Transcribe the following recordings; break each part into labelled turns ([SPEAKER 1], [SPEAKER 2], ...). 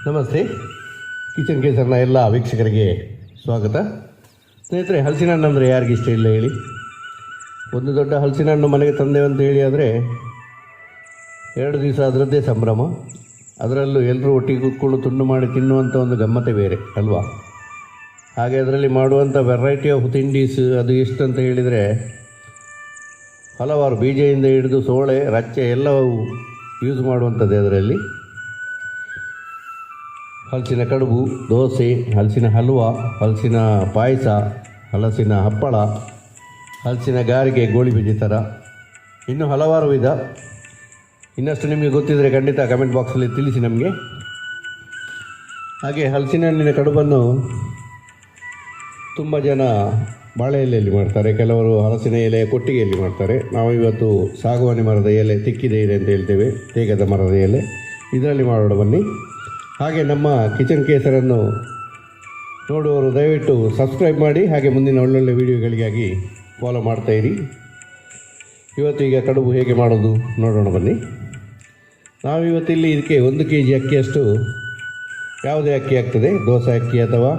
[SPEAKER 1] ನಮಸ್ತೆ. ಕಿಚನ್ ಕೇಸರ್ನ ಎಲ್ಲ ವೀಕ್ಷಕರಿಗೆ ಸ್ವಾಗತ. ಸ್ನೇಹಿತರೆ, ಹಲಸಿನ ಹಣ್ಣು ಅಂದರೆ ಯಾರಿಗೆ ಇಷ್ಟ ಇಲ್ಲ ಹೇಳಿ? ಒಂದು ದೊಡ್ಡ ಹಲಸಿನ ಹಣ್ಣು ಮನೆಗೆ ತಂದೆವು ಅಂತ ಹೇಳಿ ಆದರೆ 2 ದಿವಸ ಅದರದ್ದೇ ಸಂಭ್ರಮ. ಅದರಲ್ಲೂ ಎಲ್ಲರೂ ಒಟ್ಟಿಗೆ ಕೂತ್ಕೊಂಡು ತುಂಡು ಮಾಡಿ ತಿನ್ನುವಂಥ ಒಂದು ಗಮ್ಮತ್ತೇ ಬೇರೆ ಅಲ್ವಾ? ಹಾಗೆ ಅದರಲ್ಲಿ ಮಾಡುವಂಥ ವೆರೈಟಿ ಆಫ್ ತಿಂಡೀಸ್ ಅದು ಎಷ್ಟು ಅಂತ ಹೇಳಿದರೆ ಹಲವಾರು, ಬೀಜದಿಂದ ಹಿಡಿದು ಸೋಳೆ, ರಚ್ಚೆ ಎಲ್ಲವೂ ಯೂಸ್ ಮಾಡುವಂಥದ್ದೇ ಅದರಲ್ಲಿ. ಹಲಸಿನ ಕಡುಬು, ದೋಸೆ, ಹಲಸಿನ ಹಲ್ವ, ಹಲಸಿನ ಪಾಯಸ, ಹಲಸಿನ ಹಪ್ಪಳ, ಹಲಸಿನ ಗಾರಿಗೆ, ಗೋಳಿ ಬಜ್ಜಿ ಥರ ಇನ್ನೂ ಹಲವಾರು ವಿಧ. ಇನ್ನಷ್ಟು ನಿಮಗೆ ಗೊತ್ತಿದ್ದರೆ ಖಂಡಿತ ಕಮೆಂಟ್ ಬಾಕ್ಸಲ್ಲಿ ತಿಳಿಸಿ ನಮಗೆ. ಹಾಗೆ ಹಲಸಿನ ಹಣ್ಣಿನ ಕಡುಬನ್ನು ತುಂಬ ಜನ ಬಾಳೆ ಎಲೆಯಲ್ಲಿ ಮಾಡ್ತಾರೆ, ಕೆಲವರು ಹಲಸಿನ ಎಲೆ ಕೊಟ್ಟಿಗೆಯಲ್ಲಿ ಮಾಡ್ತಾರೆ. ನಾವು ಇವತ್ತು ಸಾಗುವಾನಿ ಮರದ ಎಲೆ, ತಿಕ್ಕಿದ ಎಲೆ ಅಂತ ಹೇಳ್ತೇವೆ, ತೇಗದ ಮರದ ಎಲೆ, ಇದರಲ್ಲಿ ಮಾಡೋಣ ಬನ್ನಿ. ಹಾಗೆ ನಮ್ಮ ಕಿಚನ್ ಕೇಸರನ್ನು ನೋಡುವವರು ದಯವಿಟ್ಟು ಸಬ್ಸ್ಕ್ರೈಬ್ ಮಾಡಿ, ಹಾಗೆ ಮುಂದಿನ ಒಳ್ಳೊಳ್ಳೆ ವೀಡಿಯೋಗಳಿಗಾಗಿ ಫಾಲೋ ಮಾಡ್ತಾಯಿರಿ. ಇವತ್ತು ಈಗ ಕಡುಬು ಹೇಗೆ ಮಾಡೋದು ನೋಡೋಣ ಬನ್ನಿ. ನಾವಿವತ್ತಿಲ್ಲಿ ಇದಕ್ಕೆ 1 kg ಅಕ್ಕಿಯಷ್ಟು, ಯಾವುದೇ ಅಕ್ಕಿ ಆಗ್ತದೆ, ದೋಸೆ ಅಕ್ಕಿ ಅಥವಾ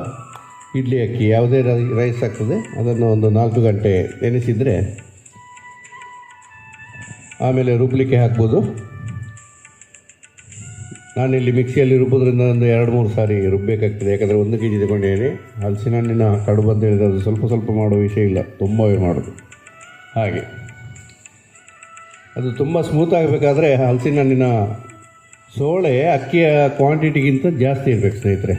[SPEAKER 1] ಇಡ್ಲಿ ಅಕ್ಕಿ, ಯಾವುದೇ ರೈಸ್ ಆಗ್ತದೆ, ಅದನ್ನು ಒಂದು 4 ಗಂಟೆ ನೆನೆಸಿದರೆ ಆಮೇಲೆ ರುಬ್ಬಲಿಕ್ಕೆ ಹಾಕ್ಬೋದು. ನಾನಿಲ್ಲಿ ಮಿಕ್ಸಿಯಲ್ಲಿ ರುಬ್ಬೋದ್ರಿಂದ ಒಂದು 2-3 ಸಾರಿ ರುಬ್ಬಬೇಕಾಗ್ತದೆ. ಯಾಕಂದರೆ 1 kg ತಗೊಂಡೇನೆ. ಹಲಸಿನ ಹಣ್ಣಿನ ಕಡುಬು ಅಂತ ಹೇಳಿದರೆ ಅದು ಸ್ವಲ್ಪ ಸ್ವಲ್ಪ ಮಾಡೋ ವಿಷಯ ಇಲ್ಲ, ತುಂಬವೇ ಮಾಡೋದು. ಹಾಗೆ ಅದು ತುಂಬ ಸ್ಮೂತ್ ಆಗಬೇಕಾದ್ರೆ ಹಲಸಿನ ಹಣ್ಣಿನ ಸೋಳೆ ಅಕ್ಕಿಯ ಕ್ವಾಂಟಿಟಿಗಿಂತ ಜಾಸ್ತಿ ಇರಬೇಕು ಸ್ನೇಹಿತರೆ.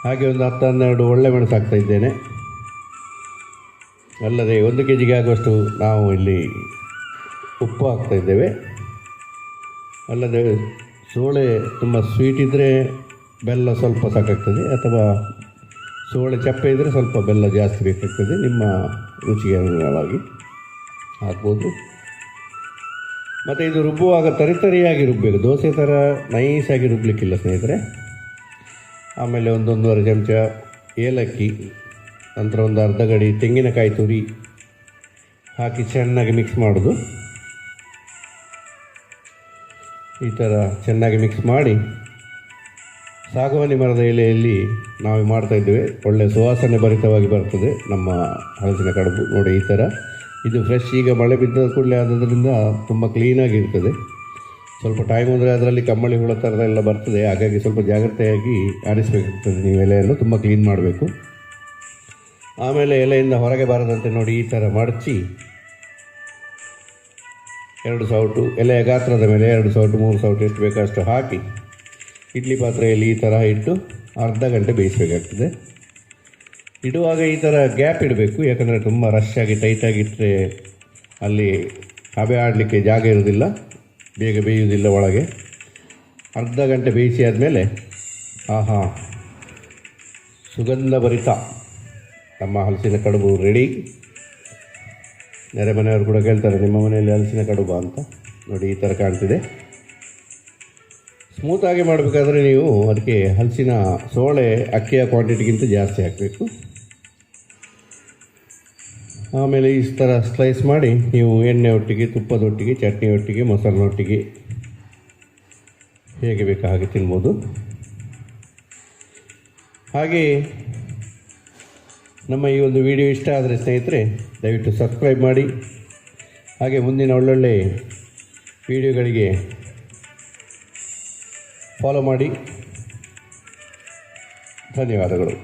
[SPEAKER 1] ಹಾಗೆ ಒಂದು 10-12 ಒಳ್ಳೆ ಮೆಣಸು ಹಾಕ್ತಾಯಿದ್ದೇನೆ. ಅಲ್ಲದೆ 1 kg ಆಗುವಷ್ಟು ನಾವು ಇಲ್ಲಿ ಉಪ್ಪು ಹಾಕ್ತಾಯಿದ್ದೇವೆ. ಅಲ್ಲದೆ ಸೋಳೆ ತುಂಬ ಸ್ವೀಟ್ ಇದ್ದರೆ ಬೆಲ್ಲ ಸ್ವಲ್ಪ ಸಾಕಾಗ್ತದೆ, ಅಥವಾ ಸೋಳೆ ಚಪ್ಪೆ ಇದ್ದರೆ ಸ್ವಲ್ಪ ಬೆಲ್ಲ ಜಾಸ್ತಿ ಬೇಕಾಗ್ತದೆ, ನಿಮ್ಮ ರುಚಿಗೆ ಅನುಗುಣವಾಗಿ ಹಾಕ್ಬೋದು. ಮತ್ತು ಇದು ರುಬ್ಬುವಾಗ ತರಿಯಾಗಿ ರುಬ್ಬಬೇಕು, ದೋಸೆ ಥರ ನೈಸಾಗಿ ರುಬ್ಬಲಿಕ್ಕಿಲ್ಲ ಸ್ನೇಹಿತರೆ. ಆಮೇಲೆ 1-1.5 ಚಮಚ ಏಲಕ್ಕಿ, ನಂತರ ಒಂದು ಅರ್ಧ ಗಡಿ ತೆಂಗಿನಕಾಯಿ ತುರಿ ಹಾಕಿ ಚೆನ್ನಾಗಿ ಮಿಕ್ಸ್ ಮಾಡೋದು. ಈ ಥರ ಚೆನ್ನಾಗಿ ಮಿಕ್ಸ್ ಮಾಡಿ ಸಾಗುವಾನಿ ಮರದ ಎಲೆಯಲ್ಲಿ ನಾವು ಮಾಡ್ತಾಯಿದ್ದೇವೆ. ಒಳ್ಳೆಯ ಸುವಾಸನೆ ಭರಿತವಾಗಿ ಬರ್ತದೆ ನಮ್ಮ ಹಲಸಿನ ಕಡುಬು. ನೋಡಿ ಈ ಥರ, ಇದು ಫ್ರೆಶ್, ಈಗ ಮಳೆ ಬಿದ್ದ ಕೂಡಲೇ ಆದದ್ರಿಂದ ತುಂಬ ಕ್ಲೀನಾಗಿರ್ತದೆ. ಸ್ವಲ್ಪ ಟೈಮ್ ಅಂದರೆ ಅದರಲ್ಲಿ ಕಮ್ಮಳಿ ಹುಳ ಥರದೆಲ್ಲ ಬರ್ತದೆ, ಹಾಗಾಗಿ ಸ್ವಲ್ಪ ಜಾಗ್ರತೆಯಾಗಿ ಆರಿಸಬೇಕಾಗ್ತದೆ. ನೀವು ಎಲೆಯನ್ನು ತುಂಬ ಕ್ಲೀನ್ ಮಾಡಬೇಕು. ಆಮೇಲೆ ಎಲೆಯಿಂದ ಹೊರಗೆ ಬಾರದಂತೆ ನೋಡಿ ಈ ಥರ ಮಡಚಿ 2 ಸೌಟು, ಎಲೆಯ ಗಾತ್ರದ ಮೇಲೆ 2 ಸೌಟು 3 ಸೌಟು ಎಷ್ಟು ಬೇಕಷ್ಟು ಹಾಕಿ ಇಡ್ಲಿ ಪಾತ್ರೆಯಲ್ಲಿ ಈ ಥರ ಇಟ್ಟು ಅರ್ಧ ಗಂಟೆ ಬೇಯಿಸಬೇಕಾಗ್ತದೆ. ಇಡುವಾಗ ಈ ಥರ ಗ್ಯಾಪ್ ಇಡಬೇಕು, ಯಾಕಂದರೆ ತುಂಬ ರಶ್ ಆಗಿ ಟೈಟಾಗಿಟ್ಟರೆ ಅಲ್ಲಿ ಹಬೆ ಆಡಲಿಕ್ಕೆ ಜಾಗ ಇರೋದಿಲ್ಲ, ಬೇಗ ಬೇಯುವುದಿಲ್ಲ ಒಳಗೆ. ಅರ್ಧ ಗಂಟೆ ಬೇಯಿಸಿ ಆದಮೇಲೆ ಆಹಾ, ಸುಗಂಧ ಭರಿತ ನಮ್ಮ ಹಲಸಿನ ಕಡುಬು ರೆಡಿ. ನೆರೆ ಮನೆಯವರು ಕೂಡ ಕೇಳ್ತಾರೆ, ನಿಮ್ಮ ಮನೆಯಲ್ಲಿ ಹಲಸಿನ ಕಡುಬು ಅಂತ. ನೋಡಿ ಈ ಥರ ಕಾಣ್ತಿದೆ. ಸ್ಮೂತಾಗಿ ಮಾಡಬೇಕಾದ್ರೆ ನೀವು ಅದಕ್ಕೆ ಹಲಸಿನ ಸೋಳೆ ಅಕ್ಕಿಯ ಕ್ವಾಂಟಿಟಿಗಿಂತ ಜಾಸ್ತಿ ಹಾಕಬೇಕು. ಆಮೇಲೆ ಈ ಥರ ಸ್ಲೈಸ್ ಮಾಡಿ ನೀವು ಎಣ್ಣೆ ಒಟ್ಟಿಗೆ, ತುಪ್ಪದೊಟ್ಟಿಗೆ, ಚಟ್ನಿ ಒಟ್ಟಿಗೆ, ಮೊಸರಿನೊಟ್ಟಿಗೆ ಹೇಗೆ ಬೇಕು ಹಾಗೆ ತಿನ್ಬೋದು. ಹಾಗೆ ನಮ್ಮ ಈ ಒಂದು ವಿಡಿಯೋ ಇಷ್ಟ ಆದರೆ ಸ್ನೇಹಿತರೆ ದಯವಿಟ್ಟು ಸಬ್ಸ್ಕ್ರೈಬ್ ಮಾಡಿ, ಹಾಗೆ ಮುಂದಿನ ಒಳ್ಳೊಳ್ಳೆ ವಿಡಿಯೋಗಳಿಗೆ ಫಾಲೋ ಮಾಡಿ. ಧನ್ಯವಾದಗಳು.